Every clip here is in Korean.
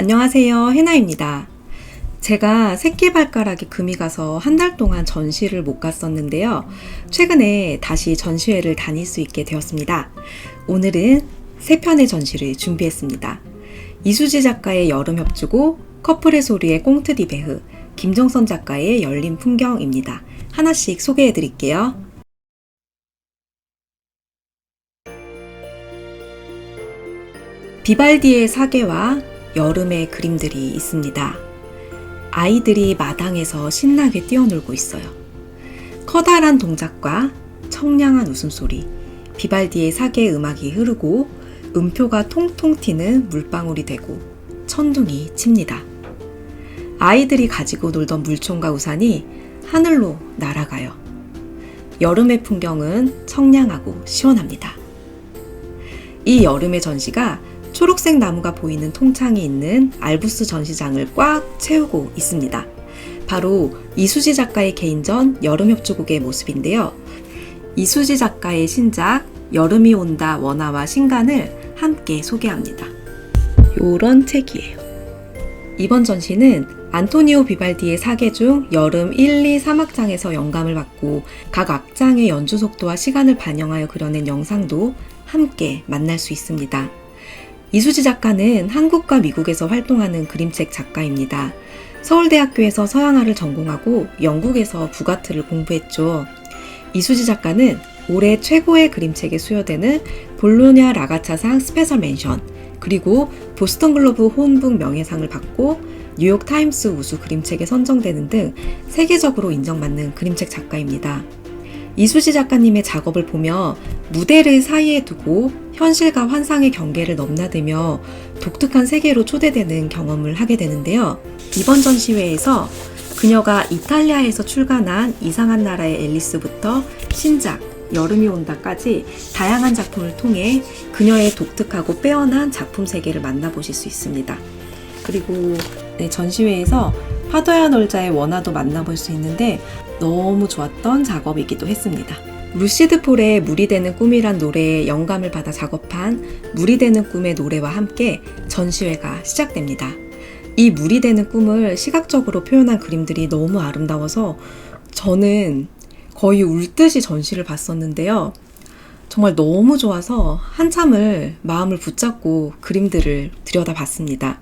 안녕하세요, 해나입니다. 제가 새끼발가락에 금이 가서 한 달 동안 전시를 못 갔었는데요. 최근에 다시 전시회를 다닐 수 있게 되었습니다. 오늘은 세 편의 전시를 준비했습니다. 이수지 작가의 여름협주곡, 커플의 소리의 꽁트디베흐, 김정선 작가의 열린 풍경입니다. 하나씩 소개해 드릴게요. 비발디의 사계와 여름의 그림들이 있습니다. 아이들이 마당에서 신나게 뛰어놀고 있어요. 커다란 동작과 청량한 웃음소리, 비발디의 사계 음악이 흐르고 음표가 통통 튀는 물방울이 되고 천둥이 칩니다. 아이들이 가지고 놀던 물총과 우산이 하늘로 날아가요. 여름의 풍경은 청량하고 시원합니다. 이 여름의 전시가 초록색 나무가 보이는 통창이 있는 알부스 전시장을 꽉 채우고 있습니다. 바로 이수지 작가의 개인전 여름협주곡의 모습인데요. 이수지 작가의 신작 여름이 온다 원화와 신간을 함께 소개합니다. 요런 책이에요. 이번 전시는 안토니오 비발디의 사계 중 여름 1, 2, 3악장에서 영감을 받고 각 악장의 연주 속도와 시간을 반영하여 그려낸 영상도 함께 만날 수 있습니다. 이수지 작가는 한국과 미국에서 활동하는 그림책 작가입니다. 서울대학교에서 서양화를 전공하고 영국에서 북아트를 공부했죠. 이수지 작가는 올해 최고의 그림책에 수여되는 볼로냐 라가차상 스페셜 멘션, 그리고 보스턴 글로브 호은북 명예상을 받고 뉴욕 타임스 우수 그림책에 선정되는 등 세계적으로 인정받는 그림책 작가입니다. 이수지 작가님의 작업을 보며 무대를 사이에 두고 현실과 환상의 경계를 넘나들며 독특한 세계로 초대되는 경험을 하게 되는데요. 이번 전시회에서 그녀가 이탈리아에서 출간한 이상한 나라의 앨리스부터 신작 여름이 온다까지 다양한 작품을 통해 그녀의 독특하고 빼어난 작품 세계를 만나보실 수 있습니다. 그리고 전시회에서 파도야 놀자의 원화도 만나볼 수 있는데 너무 좋았던 작업이기도 했습니다. 루시드 폴의 물이 되는 꿈이란 노래에 영감을 받아 작업한 물이 되는 꿈의 노래와 함께 전시회가 시작됩니다. 이 물이 되는 꿈을 시각적으로 표현한 그림들이 너무 아름다워서 저는 거의 울듯이 전시를 봤었는데요. 정말 너무 좋아서 한참을 마음을 붙잡고 그림들을 들여다봤습니다.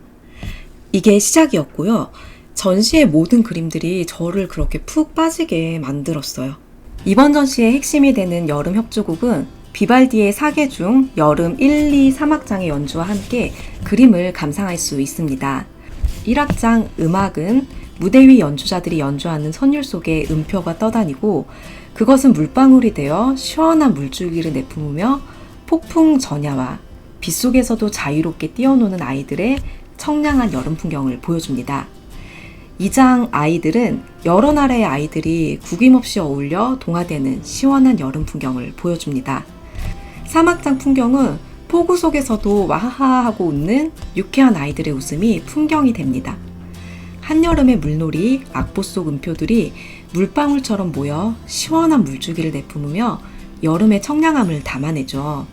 이게 시작이었고요. 전시의 모든 그림들이 저를 그렇게 푹 빠지게 만들었어요. 이번 전시의 핵심이 되는 여름 협주곡은 비발디의 사계 중 여름 1, 2, 3악장의 연주와 함께 그림을 감상할 수 있습니다. 1악장 음악은 무대 위 연주자들이 연주하는 선율 속에 음표가 떠다니고 그것은 물방울이 되어 시원한 물줄기를 내뿜으며 폭풍 전야와 빗속에서도 자유롭게 뛰어노는 아이들의 청량한 여름 풍경을 보여줍니다. 2장 아이들은 여러 나라의 아이들이 구김없이 어울려 동화되는 시원한 여름 풍경을 보여줍니다. 3악장 풍경은 폭우 속에서도 와하하 하고 웃는 유쾌한 아이들의 웃음이 풍경이 됩니다. 한여름의 물놀이, 악보 속 음표들이 물방울처럼 모여 시원한 물줄기를 내뿜으며 여름의 청량함을 담아내죠.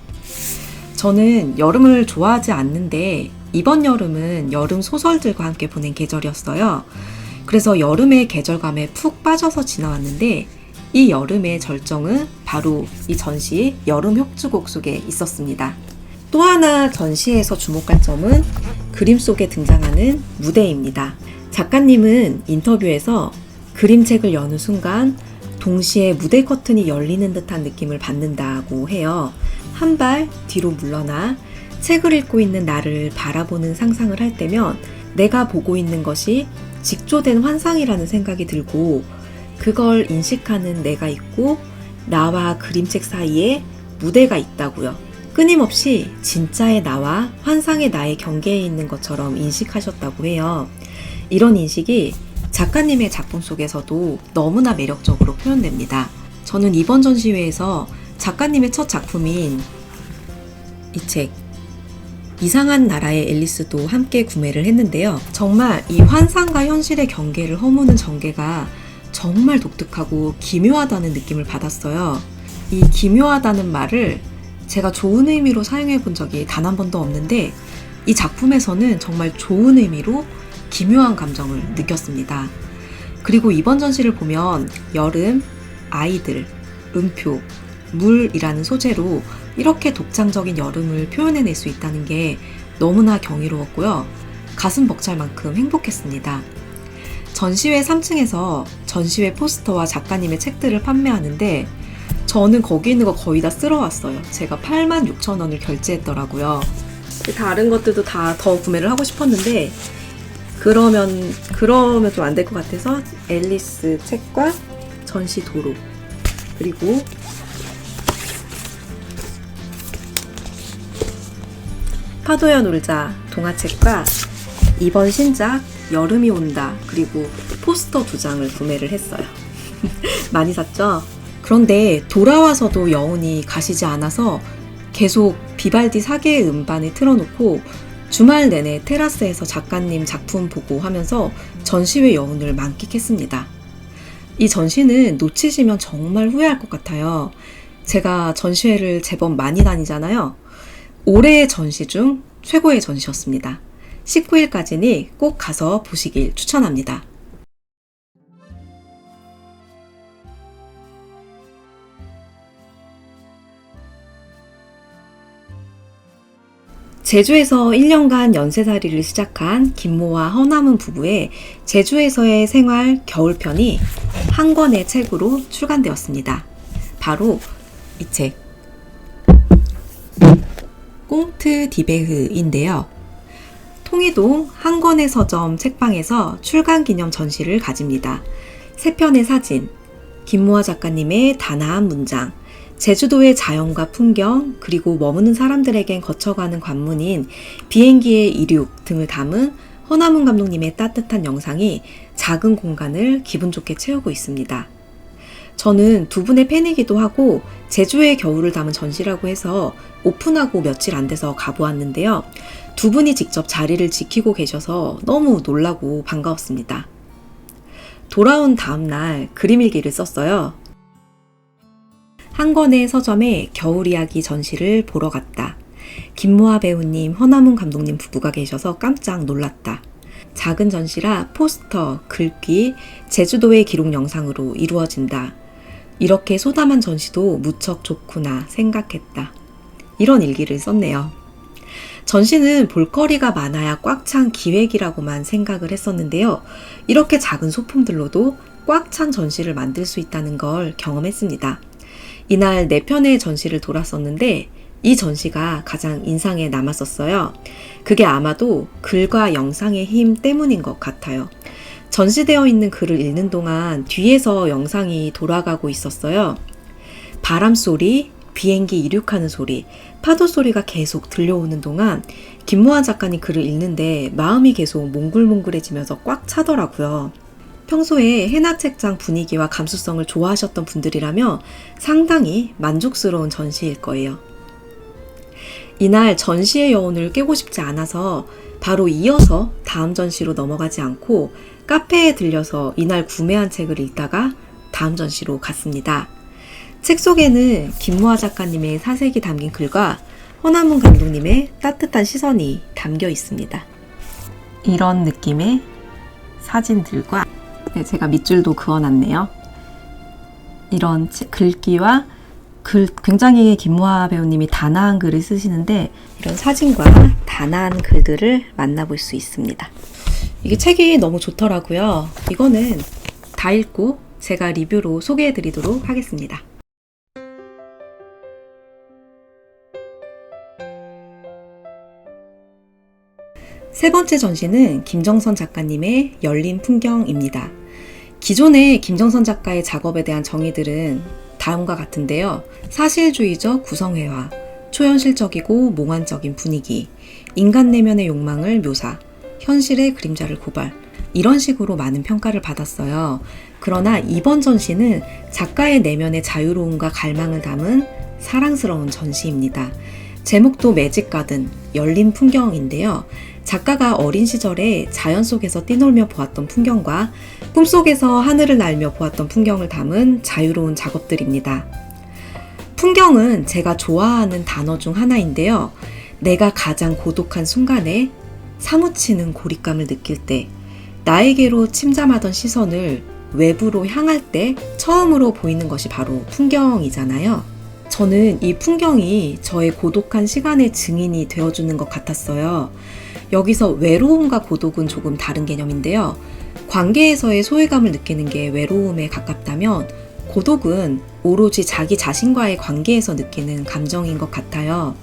저는 여름을 좋아하지 않는데 이번 여름은 여름 소설들과 함께 보낸 계절이었어요. 그래서 여름의 계절감에 푹 빠져서 지나왔는데 이 여름의 절정은 바로 이 전시 여름 협주곡 속에 있었습니다. 또 하나 전시에서 주목할 점은 그림 속에 등장하는 무대입니다. 작가님은 인터뷰에서 그림책을 여는 순간 동시에 무대 커튼이 열리는 듯한 느낌을 받는다고 해요. 한 발 뒤로 물러나 책을 읽고 있는 나를 바라보는 상상을 할 때면 내가 보고 있는 것이 직조된 환상이라는 생각이 들고 그걸 인식하는 내가 있고 나와 그림책 사이에 무대가 있다고요. 끊임없이 진짜의 나와 환상의 나의 경계에 있는 것처럼 인식하셨다고 해요. 이런 인식이 작가님의 작품 속에서도 너무나 매력적으로 표현됩니다. 저는 이번 전시회에서 작가님의 첫 작품인 이 책 이상한 나라의 앨리스도 함께 구매를 했는데요. 정말 이 환상과 현실의 경계를 허무는 전개가 정말 독특하고 기묘하다는 느낌을 받았어요. 이 기묘하다는 말을 제가 좋은 의미로 사용해 본 적이 단 한 번도 없는데 이 작품에서는 정말 좋은 의미로 기묘한 감정을 느꼈습니다. 그리고 이번 전시를 보면 여름, 아이들, 음표, 물이라는 소재로 이렇게 독창적인 여름을 표현해낼 수 있다는 게 너무나 경이로웠고요. 가슴 벅찰 만큼 행복했습니다. 전시회 3층에서 전시회 포스터와 작가님의 책들을 판매하는데 저는 거기 있는 거 거의 다 쓸어왔어요. 제가 86,000원을 결제했더라고요. 다른 것들도 다 더 구매를 하고 싶었는데 그러면 좀 안 될 것 같아서 앨리스 책과 전시 도로, 그리고 파도야 놀자 동화책과 이번 신작 여름이 온다, 그리고 포스터 2장을 구매를 했어요. 많이 샀죠? 그런데 돌아와서도 여운이 가시지 않아서 계속 비발디 4개의 음반을 틀어놓고 주말 내내 테라스에서 작가님 작품 보고 하면서 전시회 여운을 만끽했습니다. 이 전시는 놓치시면 정말 후회할 것 같아요. 제가 전시회를 제법 많이 다니잖아요. 올해의 전시 중 최고의 전시였습니다. 19일까지니 꼭 가서 보시길 추천합니다. 제주에서 1년간 연쇄살이를 시작한 김모와 허남은 부부의 제주에서의 생활 겨울편이 한 권의 책으로 출간되었습니다. 바로 이 책, 꽁트 디베흐인데요. 통이동 한 권의 서점 책방에서 출간 기념 전시를 가집니다. 3편의 사진, 김모아 작가님의 단아한 문장, 제주도의 자연과 풍경, 그리고 머무는 사람들에겐 거쳐가는 관문인 비행기의 이륙 등을 담은 허남훈 감독님의 따뜻한 영상이 작은 공간을 기분 좋게 채우고 있습니다. 저는 두 분의 팬이기도 하고 제주의 겨울을 담은 전시라고 해서 오픈하고 며칠 안 돼서 가보았는데요. 두 분이 직접 자리를 지키고 계셔서 너무 놀라고 반가웠습니다. 돌아온 다음날 그림일기를 썼어요. 한 권의 서점에 겨울 이야기 전시를 보러 갔다. 김모아 배우님, 허남훈 감독님 부부가 계셔서 깜짝 놀랐다. 작은 전시라 포스터, 글귀, 제주도의 기록 영상으로 이루어진다. 이렇게 소담한 전시도 무척 좋구나 생각했다. 이런 일기를 썼네요. 전시는 볼거리가 많아야 꽉 찬 기획이라고만 생각을 했었는데요. 이렇게 작은 소품들로도 꽉 찬 전시를 만들 수 있다는 걸 경험했습니다. 이날 4편의 전시를 돌았었는데 이 전시가 가장 인상에 남았었어요. 그게 아마도 글과 영상의 힘 때문인 것 같아요. 전시되어 있는 글을 읽는 동안 뒤에서 영상이 돌아가고 있었어요. 바람소리, 비행기 이륙하는 소리, 파도 소리가 계속 들려오는 동안 김모아 작가님 글을 읽는데 마음이 계속 몽글몽글해지면서 꽉 차더라고요. 평소에 해나 책장 분위기와 감수성을 좋아하셨던 분들이라면 상당히 만족스러운 전시일 거예요. 이날 전시의 여운을 깨고 싶지 않아서 바로 이어서 다음 전시로 넘어가지 않고 카페에 들려서 이날 구매한 책을 읽다가 다음 전시로 갔습니다. 책 속에는 김모아 작가님의 사색이 담긴 글과 허남훈 감독님의 따뜻한 시선이 담겨 있습니다. 이런 느낌의 사진들과 제가 밑줄도 그어놨네요. 이런 글귀와 굉장히 김모아 배우님이 단아한 글을 쓰시는데 이런 사진과 단아한 글들을 만나볼 수 있습니다. 이게 책이 너무 좋더라고요. 이거는 다 읽고 제가 리뷰로 소개해드리도록 하겠습니다. 세 번째 전시는 김정선 작가님의 열린 풍경입니다. 기존의 김정선 작가의 작업에 대한 정의들은 다음과 같은데요. 사실주의적 구성회화, 초현실적이고 몽환적인 분위기, 인간 내면의 욕망을 묘사, 현실의 그림자를 고발, 이런 식으로 많은 평가를 받았어요. 그러나 이번 전시는 작가의 내면의 자유로움과 갈망을 담은 사랑스러운 전시입니다. 제목도 매직가든, 열린 풍경인데요. 작가가 어린 시절에 자연 속에서 뛰놀며 보았던 풍경과 꿈속에서 하늘을 날며 보았던 풍경을 담은 자유로운 작업들입니다. 풍경은 제가 좋아하는 단어 중 하나인데요. 내가 가장 고독한 순간에 사무치는 고립감을 느낄 때, 나에게로 침잠하던 시선을 외부로 향할 때 처음으로 보이는 것이 바로 풍경이잖아요. 저는 이 풍경이 저의 고독한 시간의 증인이 되어주는 것 같았어요. 여기서 외로움과 고독은 조금 다른 개념인데요. 관계에서의 소외감을 느끼는 게 외로움에 가깝다면 고독은 오로지 자기 자신과의 관계에서 느끼는 감정인 것 같아요.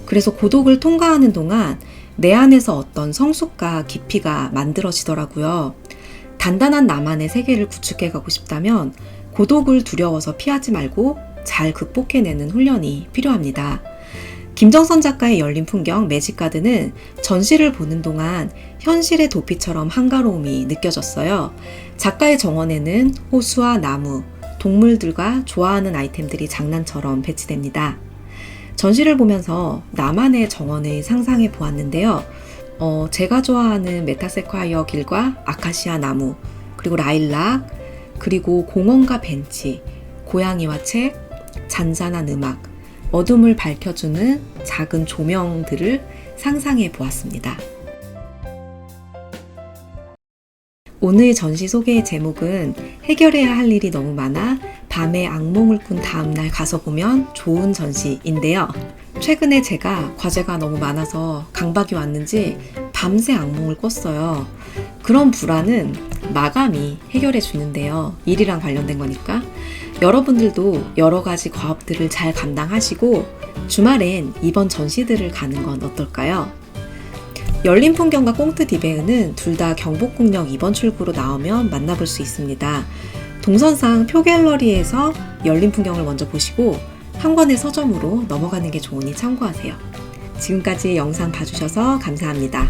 그래서 고독을 통과하는 동안 내 안에서 어떤 성숙과 깊이가 만들어지더라고요. 단단한 나만의 세계를 구축해가고 싶다면 고독을 두려워서 피하지 말고 잘 극복해내는 훈련이 필요합니다. 김정선 작가의 열린 풍경 매직가든은 전시를 보는 동안 현실의 도피처럼 한가로움이 느껴졌어요. 작가의 정원에는 호수와 나무, 동물들과 좋아하는 아이템들이 장난처럼 배치됩니다. 전시를 보면서 나만의 정원을 상상해 보았는데요. 제가 좋아하는 메타세콰이어 길과 아카시아 나무, 그리고 라일락, 그리고 공원과 벤치, 고양이와 책, 잔잔한 음악, 어둠을 밝혀주는 작은 조명들을 상상해 보았습니다. 오늘 전시 소개의 제목은 해결해야 할 일이 너무 많아 밤에 악몽을 꾼 다음날 가서 보면 좋은 전시인데요. 최근에 제가 과제가 너무 많아서 강박이 왔는지 밤새 악몽을 꿨어요. 그런 불안은 마감이 해결해 주는데요. 일이랑 관련된 거니까. 여러분들도 여러 가지 과업들을 잘 감당하시고 주말엔 이번 전시들을 가는 건 어떨까요? 열린 풍경과 꽁트 디베이는 둘 다 경복궁역 2번 출구로 나오면 만나볼 수 있습니다. 동선상 표갤러리에서 열린 풍경을 먼저 보시고 한 권의 서점으로 넘어가는 게 좋으니 참고하세요. 지금까지 영상 봐주셔서 감사합니다.